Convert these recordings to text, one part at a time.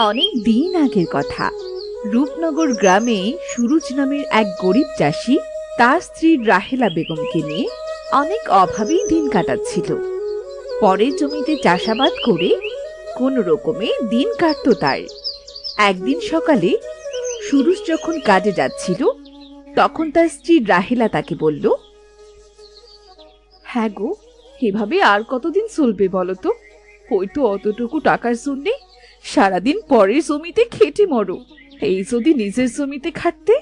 অনেক দিন আগের কথা। রূপনগর গ্রামে সুরুজ নামের এক গরিব চাষি তার স্ত্রী রাহেলা বেগমকে নিয়ে অনেক অভাবেই দিন কাটাচ্ছিল। পরের জমিতে চাষাবাদ করে কোন রকমে দিন কাটতো তার। একদিন সকালে সুরুজ যখন কাজে যাচ্ছিল, তখন তার স্ত্রী রাহেলা তাকে বলল, হ্যাঁ গো, এভাবে আর কতদিন চলবে বলো তো? ওই তো অতটুকু টাকার জন্যে সারাদিন পরের জমিতে খেটে মরো। এই যদি নিজের জমিতে খাটতে,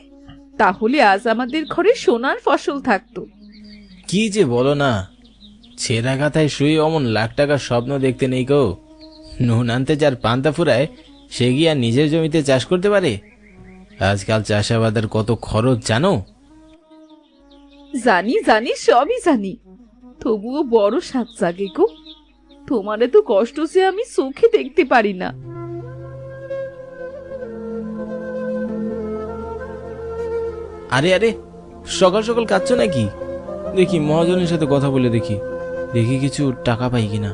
তাহলে আজ আমাদের ঘরে সোনার ফসল থাকতো। কি যে বলো না, ছেঁড়া কাথায় শুয়ে অমন লাখ টাকার স্বপ্ন দেখতে নেই গো। নুন আনতে যার পান্তা ফুরায়, সে গিয়ে আর নিজের জমিতে চাষ করতে পারে? আজকাল চাষাবাদের কত খরচ জানো? জানি জানি, সবই জানি, তবুও বড় সাত জাগে গো। তোমার এত কষ্ট যে আমি চোখে দেখতে পারি না। আরে আরে, সকাল সকাল কাঁদছো নাকি? দেখি মহাজনের সাথে কথা বলে দেখি, দেখি কিছু টাকা পাই কিনা।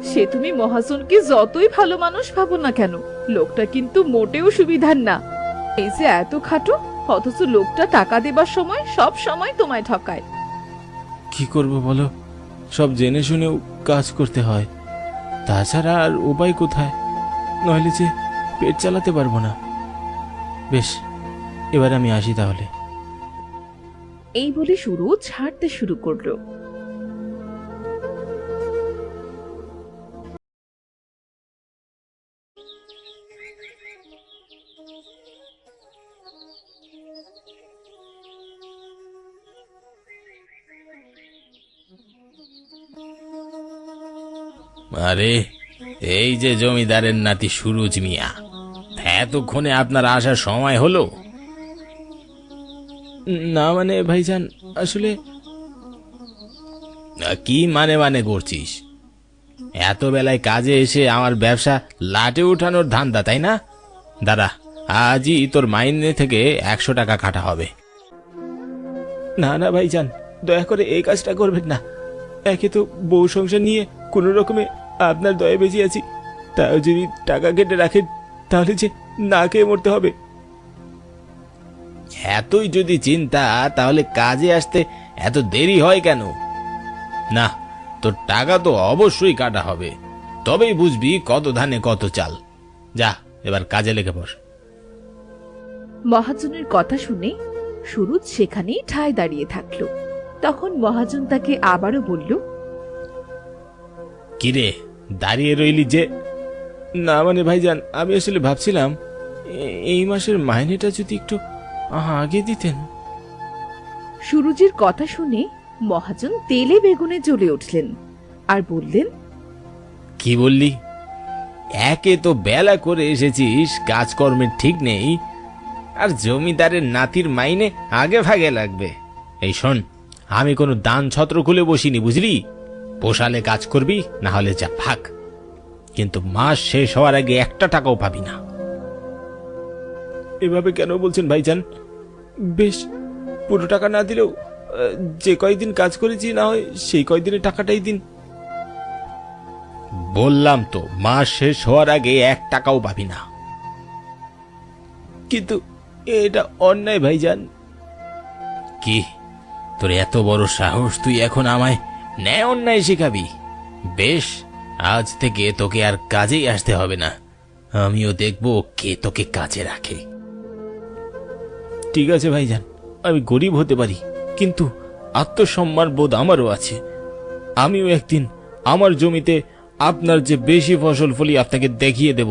সে তুমি মহাজনকে যতই ভালো মানুষ ভাবো না কেন, লোকটা কিন্তু মোটেও সুবিধার না। এই যে এত খাটো, অথচ লোকটা টাকা দেবার সময় সব সময় তোমায় ঠকায়। কি করব বলো, সব জেনে শুনেও কাজ করতে হয়, তাছাড়া আর উপায় কোথায়? নইলে যে পেট চালাতে পারবো না। বেশ, এবার আমি আসি তাহলে। এই বলে সুরুজ হাঁটতে শুরু করলো। আরে, এই যে জমিদারের নাতি সুরুজ মিয়া, এতক্ষণে আপনার আসার সময় হলো? না মানে ভাইজান, আসলে কি মানে মানে করছিস? এত বেলায় কাজে এসে আমার ব্যবসা লাটে উঠানোর ধান্দা, তাই না? দাঁড়া, আজই তোর মাইনে থেকে 100 টাকা কাটা হবে। না না ভাইজান, দয়া করে এই কাজটা করবেন না। একে তো বউ সংসার নিয়ে কোনো রকমে আপনার দয়ে বেঁচে আছি, তাও যদি টাকা কেটে রাখেন, তাহলে যে না খেয়ে মরতে হবে। এতই যদি চিন্তা, তাহলে কাজে আসতে এত দেরি হয় কেন? না, তোর টাকা তো অবশ্যই কাটা হবে, তবেই বুঝবি কত ধানে কত চাল। যা, এবার কাজে লেগে পড়। মহাজনের কথা শুনে সুরুজ সেখানেই ঠায় দাঁড়িয়ে থাকলো। তখন মহাজন তাকে আবারও বলল, কিরে, দাঁড়িয়ে রইলি যে? না মানে ভাইজান, আমি আসলে ভাবছিলাম এই মাসের মাইনেটা যদি একটু আগে দিতেন। সুরুজের কথা শুনে মহাজন তেলে বেগুনে জ্বলে উঠলেন আর বললেন, কি বললি? একে তো বেলা করে এসেছিস, কাজকর্মের ঠিক নেই, আর জমিদারের নাতির মাইনে আগে ভাগে লাগবে। এই শোন, আমি কোনো দান ছত্র খুলে বসিনি, বুঝলি? পোষালে কাজ করবি, না হলে যা ভাগ, কিন্তু মাস শেষ হওয়ার আগে একটা টাকাও পাবি না। এভাবে কেন বলছেন ভাইজান? বেশ, পুরো টাকা না দিলেও যে কয়দিন কাজ করেছি, না হয় সেই কয়দিনের টাকাটাই দিন। বললাম তো, মাস শেষ হওয়ার আগে 1 টাকাও পাবি না। কিন্তু এটা অন্যায় ভাইজান। কি, তোর এত বড় সাহস, তুই এখন আমায় ন্যায় অন্যায় শেখাবি? বেশ, আজ থেকে তোকে আর কাজেই আসতে হবে না, আমিও দেখবো কে তোকে কাজে রাখে। ঠিক আছে ভাইজান, আমি গরিব হতে পারি, কিন্তু আত্মসম্মান বোধ আমারও আছে। আমিও একদিন আমার জমিতে আপনার যে বেশি ফসল ফলি আপনাকে দেখিয়ে দেব।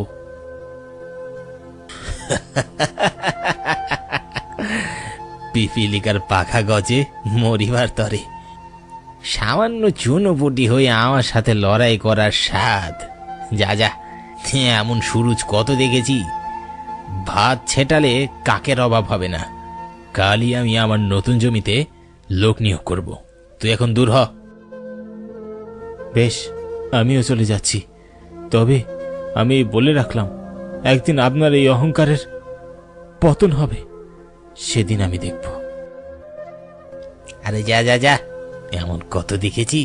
পিপিলিকার পাখা গজে মরিবার তরে, সামান্য চুনোপুটি হয়ে আমার সাথে লড়াই করার স্বাদ। যা যা, এমন সুরুজ কত দেখেছি। ভাত ছেটালে কাকের অভাব হবে না। কালই আমি আমার নতুন জমিতে লোক নিয়োগ করব, তুই এখন দূর হ। বেশ, আমিও চলে যাচ্ছি, তবে আমি বলে রাখলাম, একদিন আপনার এই অহংকারের পতন হবে, সেদিন আমি দেখব। আরে যা যা যা, এমন কত দেখেছি।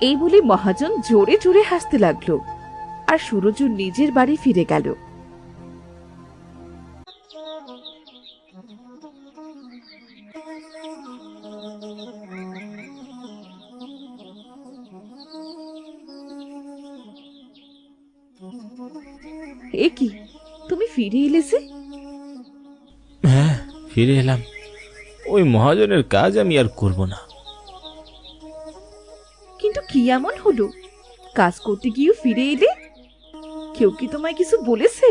এই বলে মহাজন জোরে জোরে হাসতে লাগলো আর আর সুরজও নিজের বাড়ি ফিরে গেল। এ কি, তুমি ফিরে এলে যে? হ্যাঁ, ফিরে এলাম। ওই মহাজনের কাজ আমি আর করব না। কিন্তু কি এমন হলো, কাজ করতে গিয়েও ফিরে এলে? কেউ কি তোমায় কিছু বলেছে?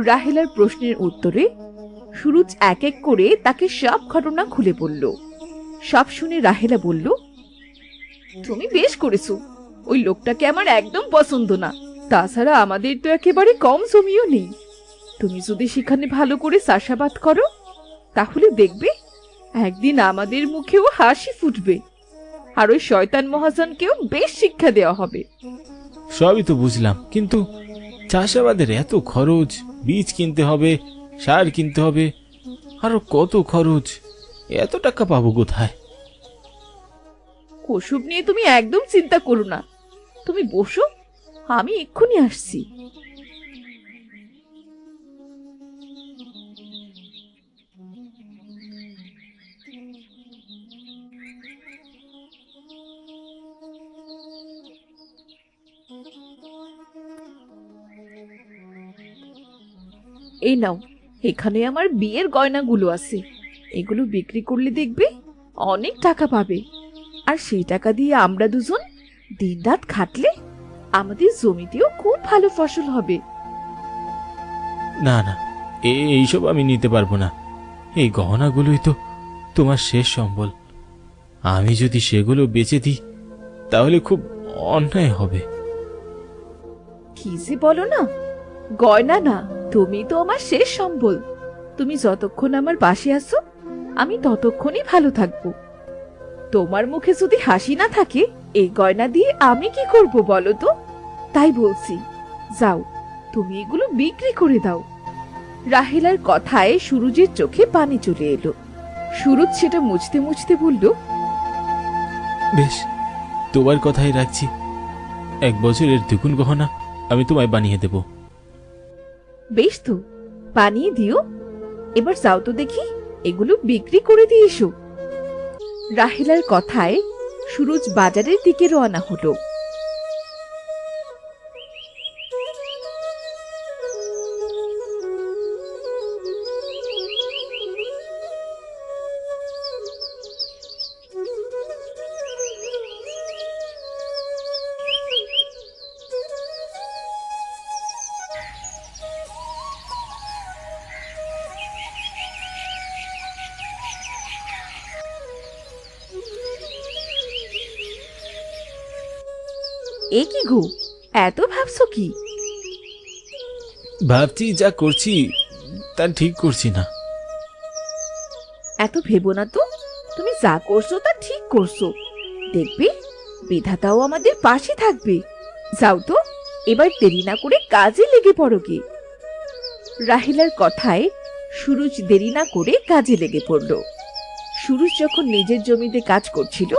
রাহেলার প্রশ্নের উত্তরে সুরজ এক এক করে তাকে সব ঘটনা খুলে বলল। সব শুনে রাহেলা বলল, তুমি বেশ করেছো, ওই লোকটাকে আমার একদম পছন্দ না। তাছাড়া আমাদের তো একেবারে কম জমিও নেই। তুমি যদি সেখানে ভালো করে চাষাবাদ করো, তাহলে দেখবে একদিন আমাদের মুখেও হাসি ফুটবে, আর ওই শয়তান মহাজনকেও বেশ শিক্ষা দেওয়া হবে। সবই তো বুঝলাম, কিন্তু চাষাবাদের এত খরচ, বীজ কিনতে হবে, সার কিনতে হবে, আরো কত খরচ। এত টাকা পাবো কোথায়? ওসব নিয়ে তুমি একদম চিন্তা করো না, তুমি বসো, আমি এক্ষুনি আসছি। এই নাও, এখানে আমার বিয়ের গয়নাগুলো আছে। এগুলো বিক্রি করলে দেখবে অনেক টাকা পাবে, আর সেই টাকা দিয়ে আমরা দুজন দিনরাত খাটলে আমাদের জমিতেও খুব ভালো ফসল হবে। না না, এইসব আমি নিতে পারবো না। এই গহনাগুলোই তো তোমার শেষ সম্বল। আমি যদি সেগুলো বেচে দিই তাহলে খুব অন্যায় হবে। কি যে বলো না, গয়না না, তুমি তো আমার শেষ সম্বল। তুমি যতক্ষণ আমার পাশে আছো, আমি ততক্ষণই ভালো থাকবো। তোমার মুখে যদি হাসি না থাকে, এই গয়না দিয়ে আমি কি করব বলো তো? তাই বলছি, যাও, তুমি এগুলো বিক্রি করে দাও। রাহেলার কথায় সুরজের চোখে পানি চলে এলো। সুরজ সেটা মুছতে মুছতে বলল, বেশ, তোমার কথাই রাখছি। 1 বছরের দ্বিগুণ গহনা আমি তোমায় বানিয়ে দেব। বেশ তো, বানিয়ে দিও। এবার যাও তো দেখি, এগুলো বিক্রি করে দিয়ে এসো। রাহেলার কথায় সুরজ বাজারের দিকে রওনা হলো। এ কি গো, এত ভাবছো কি? ভাবছি যা করছি তা ঠিক করছি না। এত ভেবো না তো, তুমি যা করছো তা ঠিক করছো। দেখবে বিধাতাও আমাদের পাশে থাকবে। যাও তো, এবার দেরি না করে কাজে লেগে পড়ো গে। রাহিলার কথায় সুরজ দেরি না করে কাজে লেগে পড়ল। সুরজ যখন নিজের জমিতে কাজ করছিল,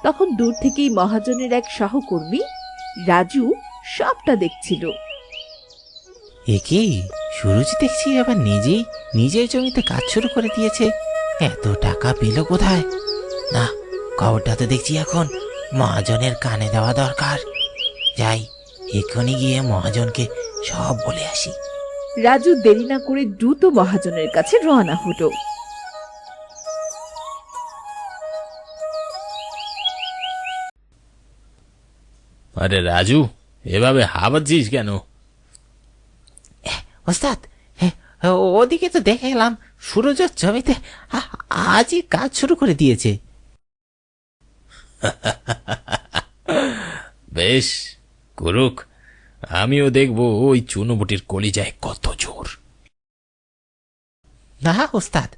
তখন দূর থেকেই মহাজনের এক সহকর্মী রাজু সবটা দেখছিল। একে সুরজ দেখছি আবার নিজেই নিজের জমিতে কাজ শুরু করে দিয়েছে। এত টাকা পেল কোথায়? না, খবরটা তো দেখছি এখন মহাজনের কানে দেওয়া দরকার। যাই, এক্ষুনি গিয়ে মহাজনকে সব বলে আসি। রাজু দেরি না করে দ্রুত মহাজনের কাছে রওনা হলো। আরে রাজু, এভাবে হাবাচ্ছিস কেন? ওস্তাদ, ওদিকে তো দেখে এলাম সুরজের জমিতে আজই কাজ শুরু করে দিয়েছে। বেশ, করুক, আমিও দেখবো ওই চুনোবুটির কলিজায় কত জোর। না ওস্তাদ,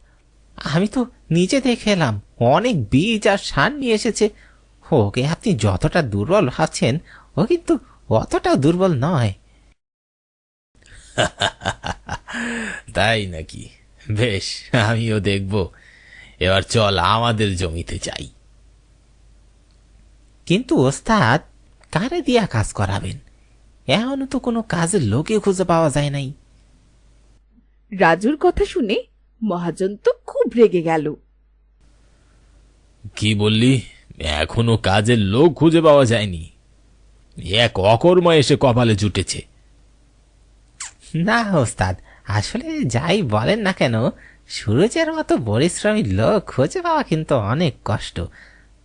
আমি তো নিজে দেখে এলাম অনেক বীজ আর সার নিয়ে এসেছে। ওকে আপনি যতটা দুর্বল ভাবছেন, ও কিন্তু অতটা দুর্বল নয়। তাই নাকি? বেশ, আমিও দেখব। এবার চল আমাদের জমিতে যাই। কিন্তু ওস্তাদ, কারে দিয়া কাজ করাবেন? এখনো তো কোনো কাজের লোকে খুঁজে পাওয়া যায় নাই। রাজুর কথা শুনে মহাজন তো খুব রেগে গেল। কি বললি? এখনো কাজের লোক খুঁজে পাওয়া যায়নি? এক অকর্মা এসে কপালে জুটেছে। না ওস্তাদ, আসলে যাই বলেন না কেন, সুরজের মতো পরিশ্রমী লোক খুঁজে পাওয়া কিন্তু অনেক কষ্ট।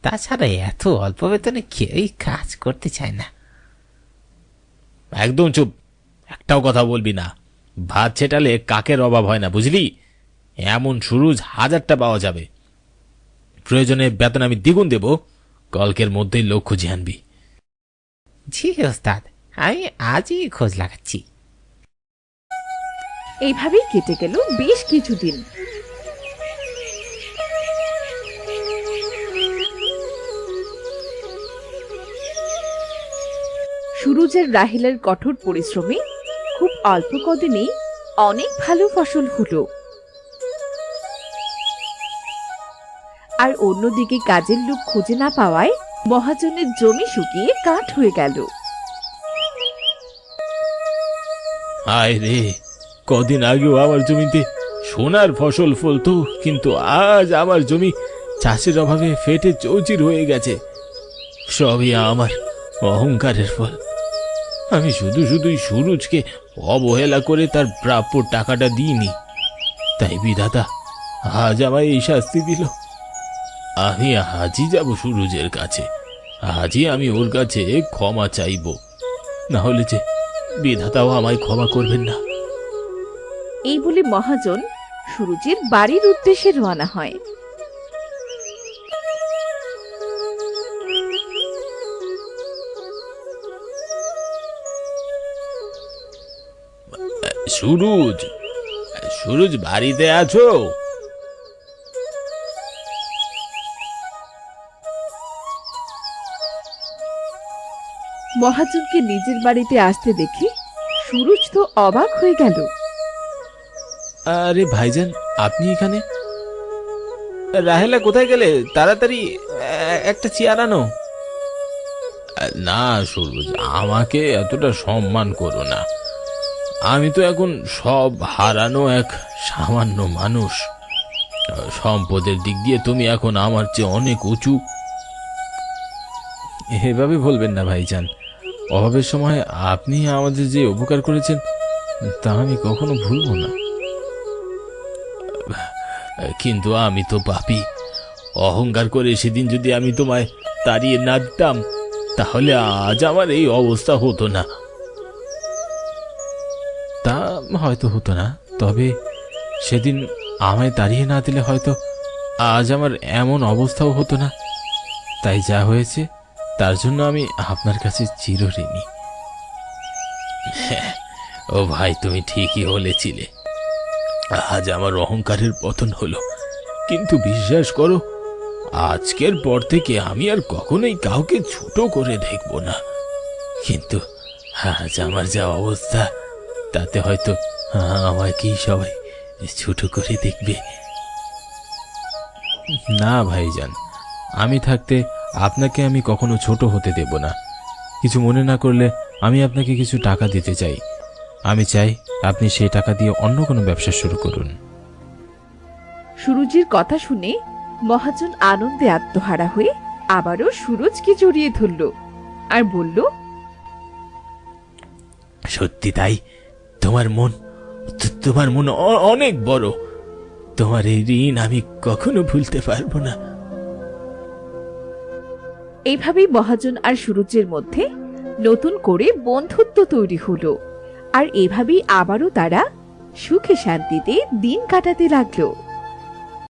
তাছাড়া এত অল্প বেতনে কেউই কাজ করতে চায় না। একদম চুপ, একটাও কথা বলবি না। ভাত ছেটালে কাকের অভাব হয় না, বুঝলি? এমন সুরুজ হাজারটা পাওয়া যাবে। প্রয়োজনে বেতন আমি দ্বিগুণ দেব। কালকের মধ্যেই লোক খুঁজে আনবি। জি ওস্তাদ, আমি আজই খোঁজ লাগাচ্ছি। এইভাবেই কেটে গেল বেশ কিছুদিন। সুরুজের রাহেলার কঠোর পরিশ্রমে খুব অল্প কদিনেই অনেক ভালো ফসল হলো। আর অন্যদিকে কাজের লোক খুঁজে না পাওয়ায় মহাজনের জমি শুকিয়ে কাঠ হয়ে গেল। হায় রে, কদিন আগেও আমার জমিতে সোনার ফসল ফলতো, কিন্তু আজ আমার জমি চাষের অভাবে ফেটে চৌচির হয়ে গেছে। সবই আমার অহংকারের ফল। আমি শুধু শুধুই সুরুজকে অবহেলা করে তার প্রাপ্য টাকাটা দিইনি, তাই বিধাতা আজ আমায় এই শাস্তি দিল। আমি আজই যাব সুরুজের কাছে, আজই আমি ওর কাছে ক্ষমা চাইব, না হলে যে বিধাতাও আমায় ক্ষমা করবেন না। এই বলে মহাজন সুরুজের বাড়ির উদ্দেশ্যে রওনা হয়। সুরুজ, সুরুজ বাড়িতে আছো? মহাজনকে নিজের বাড়িতে আসতে দেখে সুরুজ তো অবাক হয়ে গেল। আরে ভাইজান, আপনি এখানে? রাহেলা কোথায় গেলে? তাড়াতাড়ি একটা চেয়ার আনো। না সুরুজ, আমাকে এতটা সম্মান করো না। আমি তো এখন সব হারানো এক সামান্য মানুষ। সম্পদের দিক দিয়ে তুমি এখন আমার চেয়ে অনেক উঁচু। এভাবে বলবেন না ভাইজান। অভাবের সময় আপনি আমাদের যে উপকার করেছেন তা আমি কখনো ভুলবো না। কিন্তু আমি তো পাপী। অহংকার করে সেদিন যদি আমি তোমায় তাড়িয়ে না দিতাম, তাহলে আজ আমার এই অবস্থা হতো না। তা হয়তো হতো না, তবে সেদিন আমায় তাড়িয়ে না দিলে হয়তো আজ আমার এমন অবস্থাও হতো না। তাই যা হয়েছে তার জন্য আমি আপনার কাছে চিরঋণী। ও ভাই, তুমি ঠিকই বলেছিলে। আজ আমার অহংকারের পতন হলো, কিন্তু বিশ্বাস করো, আজকের পর থেকে আমি আর কখনোই কাউকে ছোট করে দেখব না। কিন্তু আজ আমার যা অবস্থা, তাতে হয়তো আমাকেই সবাই ছোট করে দেখবে। না ভাইজান, আমি থাকতে আপনাকে আমি কখনো ছোট হতে দেব না। কিছু মনে না করলে আমি আপনাকে কিছু টাকা দিতে চাই। আমি চাই আপনি সেই টাকা দিয়ে অন্য কোনো ব্যবসা শুরু করুন। সুরুজের কথা শুনে মহাজন আনন্দে আত্মহারা হয়ে আবারও সুরজকে জড়িয়ে ধরল আর বলল, সত্যি তাই, তোমার মন অনেক বড়। তোমার এই ঋণ আমি কখনো ভুলতে পারবো না। এইভাবেই মহাজন আর সুরজের মধ্যে নতুন করে বন্ধুত্ব তৈরি হলো। আর এভাবেই আবারও তারা সুখে শান্তিতে দিন কাটাতে লাগলো।